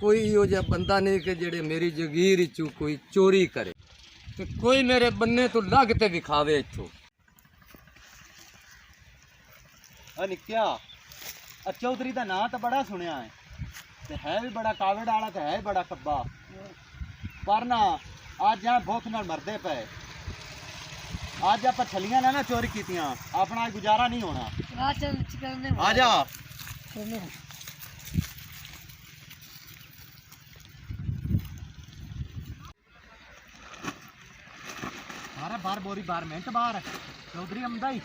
कोई इहो जिहा बंदा नहीं कि जेड़े मेरी जगीर चू कोई चोरी करे ते कोई मेरे बन्ने तो लग ते विखावे इथों। निक्या चौधरी का नाम तो बड़ा सुनिया है भी बड़ा कावड़ वाला तो है बड़ा कब्बा, पर ना अज यहाँ भुख नाल मरदे पे। अज आप छलियां ना चोरी कीतियां, अपना गुजारा नहीं होना। आ जा बार बोरी बार मिनट बार चौधरी आमदा ही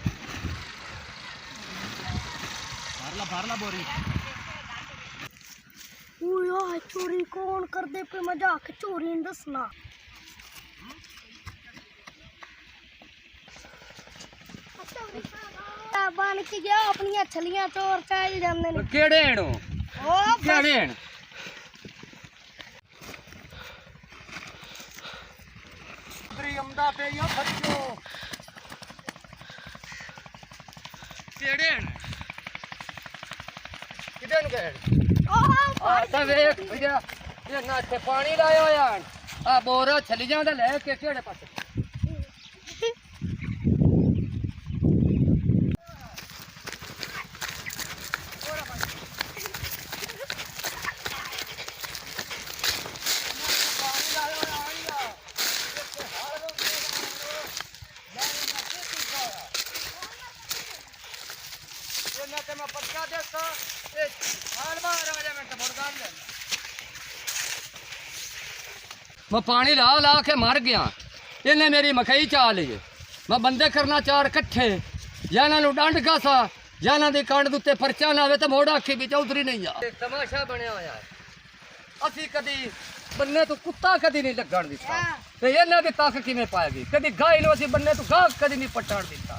भर ला बोरी। यार चोरी कौन कर दे पे मजाक चोरी नहीं दसना। बन के गया अपनी छलियां चोर चाह जांदे ने केड़े हण ओ केड़े हण अमदा पे यो बच्चो केड़े हण किदन गए आ ता वेख भैया ये ना ते पानी लायो यार आ बोरा छलियां दा ले के केड़े पासे मैं पक्का देखता हाल बाहर आ जा मैं तो मुर्गा ले मैं पानी ला ला के मर गया। इन्हें मेरी मकई चा ली मैं बंदे करना चार कट्ठे जाना डंड घासा जाना दी कंड उत्ते परचा ना आवे तो मोड़ आखी भी चौधरी नहीं आ तमाशा बनया होया असी कदी बन्ने तो कुत्ता कदी नहीं लगन दिता ते इन्हां दी ताक किवें पाएगी कदी गाय नु असी बन्ने तो गाह कदी नहीं पटण दिता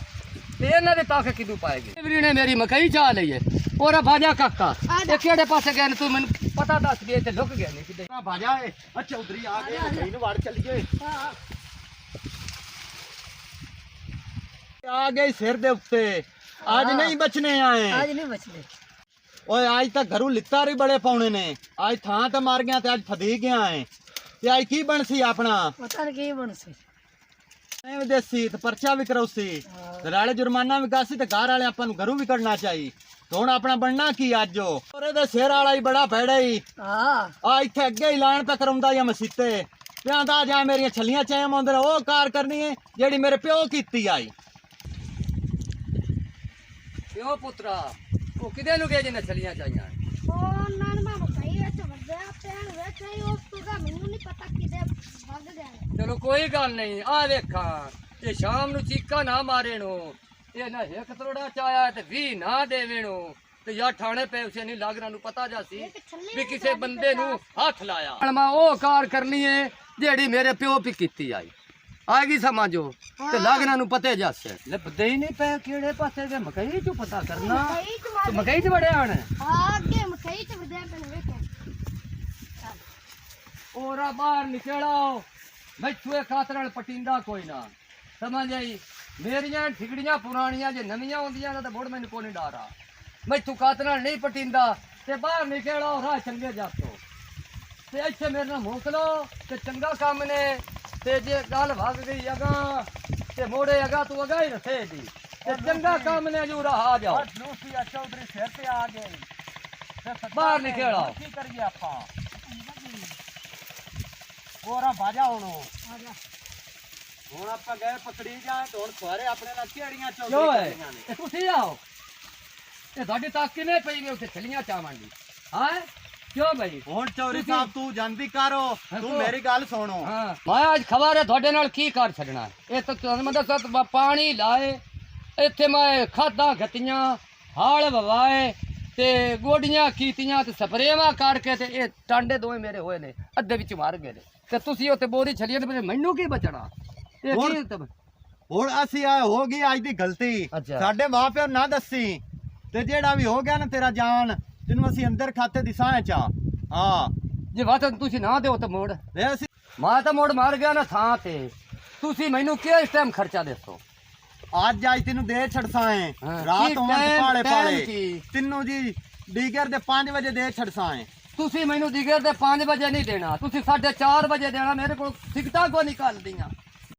ते इन्हां दी ताक किदू पाएगी। इवरी ने मेरी मकई चा ली है और भाजा काका ये केड़े पासे गए तू मैनू पता दस भी इत्थे लुक गया नहीं किते भाजा है चौधरी आ गए मकई नु वाड़ चलिए आ गए सिर दे उत्ते आज नहीं बचने आए आज नहीं बचने। ओए आज तक घरों लित्ता ही बड़े पाउने ने आज थां ते मार गया ते आज फदी गया है ते आज की बनसी अपना पता नहीं की बनसी एवं देसी ते परचा भी करौसी ते राले जुर्माना भी कासी ते घर वाले अपन घरों भी करना चाहिए। तो हुण अपना बनना की अज ओरे दे सिर वाला ही बड़ा भैड़ा ही आ इत्थे अगे ही लाण पे कराउंदा या मसीते ते आंदा जा मेरियां छलियां चाहे मंदर ओ कार करनी है जेड़ी मेरे प्यो कीती आई। क्यों पुत्रा वो किदे नु गए जिन्हें छलियां चाहिए ओ नान मा मकई विच वरदे पेन विच उस तो का मेनू नहीं पता किदे भाग गया। चलो कोई गल नहीं आ देखा ये शाम नु चीका ना मारे नो ये ना एक तरोड़ा चाया ते 20 ना देवे नो ते या ठाणे पे उसे नहीं लागना नु पता जासी भी किसे बंदे नु हाथ लाया मैं ओ कार करनी है जेड़ी मेरे प्यो पी कीती आई आएगी समझो ते लागना नु पते जासे ले पते ही नहीं पे केड़े पासे दे मकई चू पता करना तो मकई च बड़े आने आगे मकई च वरदे पेन विच ओरा बाहर निकलो मैथुए खातर पटिंदा कोई ना समझ आई मेरियां ठिगड़ियां पुरानियां जे नवियां होंदियां ना तो मुड़ मैनू कोई नहीं डरा मैथू खातर नहीं पटिंदा ते बाहर निकलो राह चंगे जातो ते इत्थे मेरे नाल मोकलो ते चंगा काम ने ते जे गल भाग गई अगा ते मोड़े अगा तू अगा ही रखे दी ते चंगा काम ने जू राह आ जाओ चौधरी सिर पे आ गए बाहर निकलो की करिए आपा ओरा भाजा हुणो हुण आपा गए पकड़ी जाए तो हुण खुआरे अपने नाल केड़ियां चौधरी करनियां ने तुसीं आओ ये साडी ताक किवें पई वे उत्थे छलियां चावन दी हां क्यों भाई हुण चौधरी साहब तू जानदी करो तू मेरी गल सुनो हाँ मैं आज खबर है थोड़े नाल की कर छड़ना ये तो तुहानू दस्सां पानी लाए इत्थे मैं खादा गतियां हाल ववाए ते गोडियां कीतियां ते स्प्रेवां करके ते ये टांडे दोवें मेरे होए ने अद्धे विच मार गए ते तुसीं उत्ते बोरी छलियां ते मैनू की बचना ये की हुण असीं आ हो गई अज दी गलती अच्छा। साडे मां प्यो ना दसी ते जेड़ा भी हो गया ना तेरा जान तेनू असीं अंदर खाते दिसां चा हां जे बात तुसीं ना दो तो मोड़ ते असीं मैं तो मोड़ मार गया ना थां ते तुसीं मैनू किस टाइम खर्चा दसो आज आज तेनू दे छड़साएं हाँ। रात की होण टाइम- पाले टाइम पाले की? तेनू जी डीगर दे 5 बजे दे छड़साएं ਤੁਸੀਂ ਮੈਨੂੰ ਦਿਗਰ ਦੇ 5 ਵਜੇ ਨਹੀਂ ਦੇਣਾ, ਤੁਸੀਂ 4:30 ਵਜੇ ਦੇਣਾ। ਮੇਰੇ ਕੋਲ ਟਿਕਟਾਂ ਕੋ ਨਿਕਾਲਦੀਆਂ।